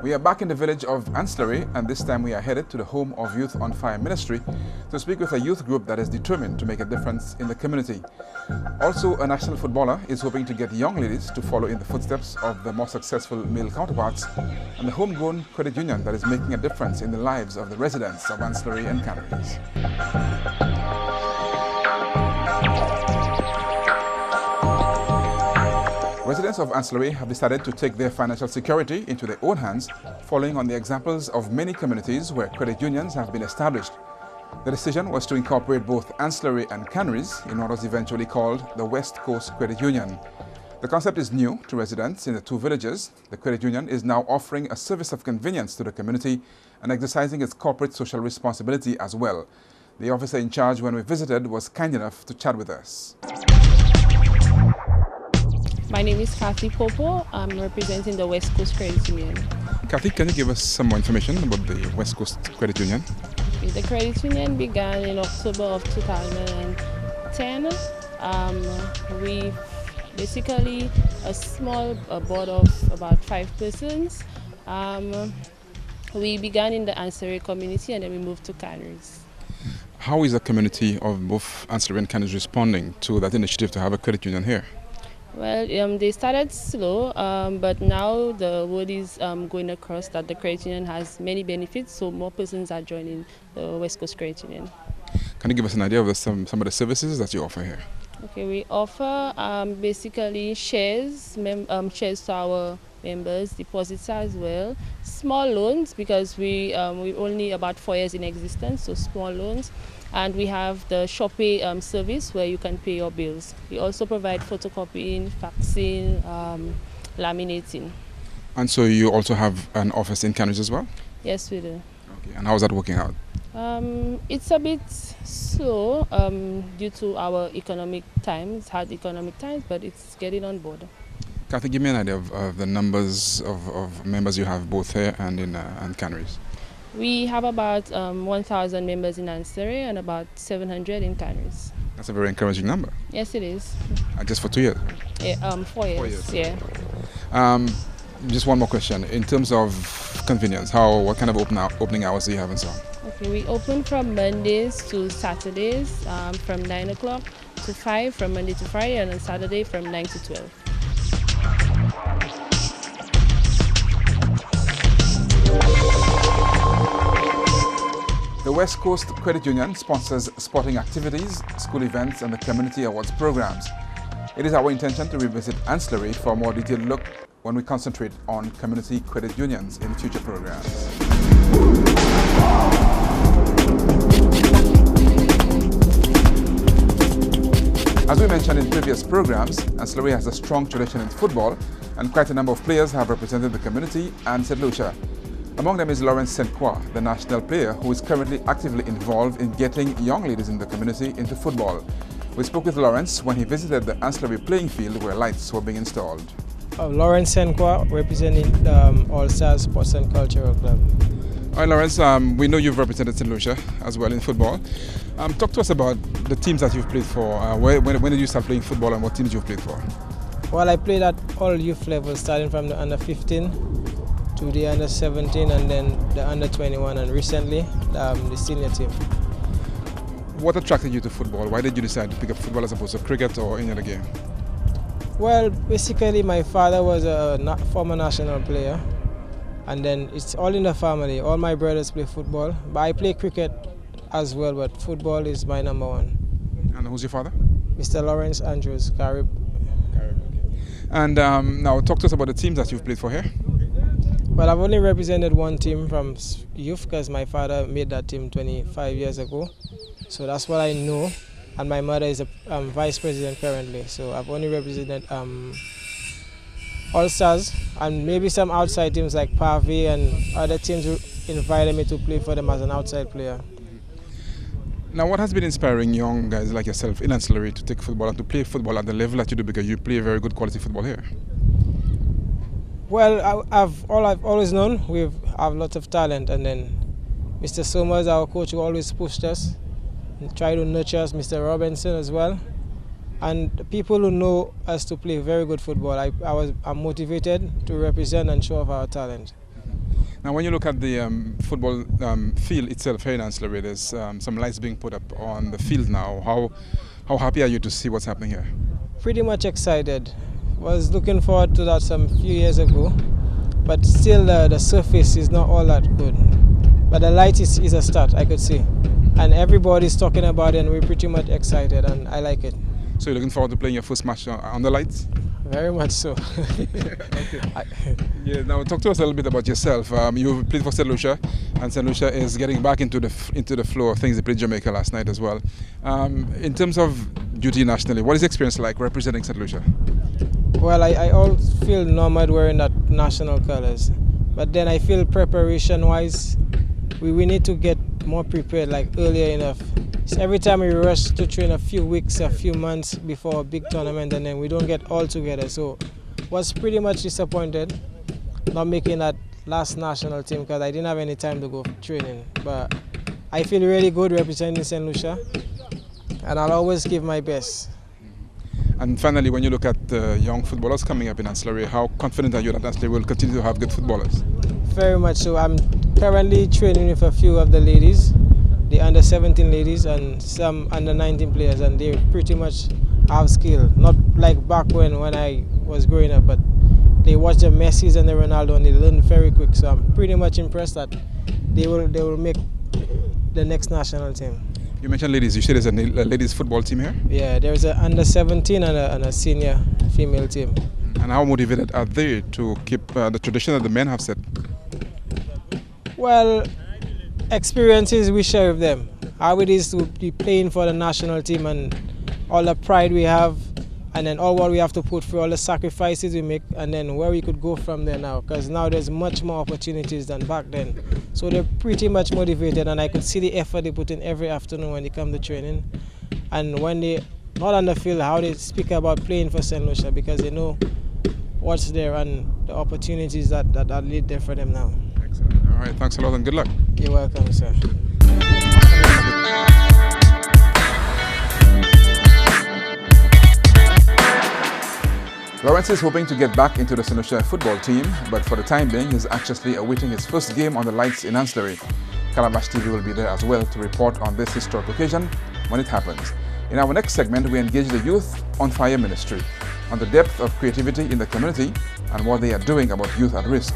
We are back in the village of Anse La Raye, and this time we are headed to the home of Youth on Fire Ministry to speak with a youth group that is determined to make a difference in the community. Also, a national footballer is hoping to get young ladies to follow in the footsteps of the more successful male counterparts, and the homegrown credit union that is making a difference in the lives of the residents of Anse La Raye and Canaries. Residents of Anse La Raye have decided to take their financial security into their own hands, following on the examples of many communities where credit unions have been established. The decision was to incorporate both Anse La Raye and Canaries in what was eventually called the West Coast Credit Union. The concept is new to residents in the two villages. The credit union is now offering a service of convenience to the community and exercising its corporate social responsibility as well. The officer in charge when we visited was kind enough to chat with us. My name is Kathy Popo. I'm representing the West Coast Credit Union. Kathy, can you give us some more information about the West Coast Credit Union? The credit union began in October of 2010. We basically a small board of about 5 persons. We began in the Anse La Raye community and then we moved to Canaries. How is the community of both Anse La Raye and Canaries responding to that initiative to have a credit union here? Well, they started slow, but now the word is going across that the credit union has many benefits, so more persons are joining the West Coast Credit Union. Can you give us an idea of some of the services that you offer here? Okay, we offer basically shares to our members, deposits as well, small loans because we're only about 4 years in existence, so small loans. And we have the ShopPay service where you can pay your bills. We also provide photocopying, faxing, laminating. And so you also have an office in Canaries as well? Yes, we do. Okay. And how is that working out? It's a bit slow due to our economic times, hard economic times, but it's getting on board. Kathy, give me an idea of the numbers of members you have both here and in Canaries. We have about 1,000 members in Ancillary and about 700 in Canaries. That's a very encouraging number. Yes, it is. Just for 2 years? Yeah, 4 years. 4 years. Yeah. Just one more question. In terms of convenience, what kind of opening hours do you have and so on? Okay, we open from Mondays to Saturdays from 9 o'clock to 5 from Monday to Friday, and on Saturday from 9 to 12. The West Coast Credit Union sponsors sporting activities, school events and the community awards programs. It is our intention to revisit Anse La Raye for a more detailed look when we concentrate on community credit unions in future programs. As we mentioned in previous programs, Anse La Raye has a strong tradition in football and quite a number of players have represented the community and St. Lucia. Among them is Lawrence St. Croix, the national player who is currently actively involved in getting young ladies in the community into football. We spoke with Lawrence when he visited the Anse La Raye playing field where lights were being installed. Lawrence St. Croix, representing All Stars Sports and Cultural Club. All right, Lawrence, we know you've represented St. Lucia as well in football. Talk to us about the teams that you've played for. When did you start playing football and what teams you've played for? Well, I played at all youth levels, starting from the under 15 to the under 17 and then the under 21 and recently the senior team. What attracted you to football? Why did you decide to pick up football as opposed to cricket or any other game? Well, basically my father was a former national player and then it's all in the family. All my brothers play football, but I play cricket as well, but football is my number one. And who's your father? Mr. Lawrence Andrews, Carib. Okay. And now talk to us about the teams that you've played for here. Well, I've only represented one team from youth because my father made that team 25 years ago. So that's what I know. And my mother is a vice president currently. So I've only represented All Stars and maybe some outside teams like Pavé and other teams who invited me to play for them as an outside player. Now, what has been inspiring young guys like yourself in Anse La Raye to take football and to play football at the level that you do because you play very good quality football here? Well, I've always known we have lots of talent, and then Mr. Somers, our coach, who always pushed us and tried to nurture us, Mr. Robinson as well. And people who know us to play very good football, I'm motivated to represent and show off our talent. Now, when you look at the football field itself here in Ancillary, there's some lights being put up on the field now. How happy are you to see what's happening here? Pretty much excited. Was looking forward to that some few years ago, but still the surface is not all that good. But the light is a start, I could see. And everybody's talking about it, and we're pretty much excited, and I like it. So you're looking forward to playing your first match on the lights? Very much so. Okay. Yeah, now talk to us a little bit about yourself. You played for St. Lucia, and St. Lucia is getting back into the flow of things. They played Jamaica last night as well. In terms of duty nationally, what is the experience like representing St. Lucia? Well, I all feel normal wearing that national colours, but then I feel preparation-wise, we need to get more prepared, like earlier enough. So every time we rush to train a few weeks, a few months before a big tournament, and then we don't get all together. So was pretty much disappointed not making that last national team because I didn't have any time to go training. But I feel really good representing St. Lucia, and I'll always give my best. And finally, when you look at young footballers coming up in Ancillary, how confident are you that Ancillary will continue to have good footballers? Very much so. I'm currently training with a few of the ladies, the under-17 ladies and some under-19 players, and they pretty much have skill. Not like back when I was growing up, but they watch the Messis and the Ronaldo and they learn very quick. So I'm pretty much impressed that they will make the next national team. You mentioned ladies. You said there's a ladies football team here? Yeah, there's an under-17 and a senior female team. And how motivated are they to keep the tradition that the men have set? Well, experiences we share with them. How it is to be playing for the national team and all the pride we have, and then all what we have to put through, all the sacrifices we make, and then where we could go from there now, because now there's much more opportunities than back then. So they're pretty much motivated, and I could see the effort they put in every afternoon when they come to training, and when they not on the field, how they speak about playing for St. Lucia, because they know what's there and the opportunities that lead there for them now. Excellent. All right, thanks a lot and good luck. You're welcome, sir. Lawrence is hoping to get back into the St. Lucia football team, but for the time being, he's anxiously awaiting his first game on the lights in Ancillary. Calabash TV will be there as well to report on this historic occasion when it happens. In our next segment, we engage the Youth on Fire Ministry on the depth of creativity in the community and what they are doing about youth at risk.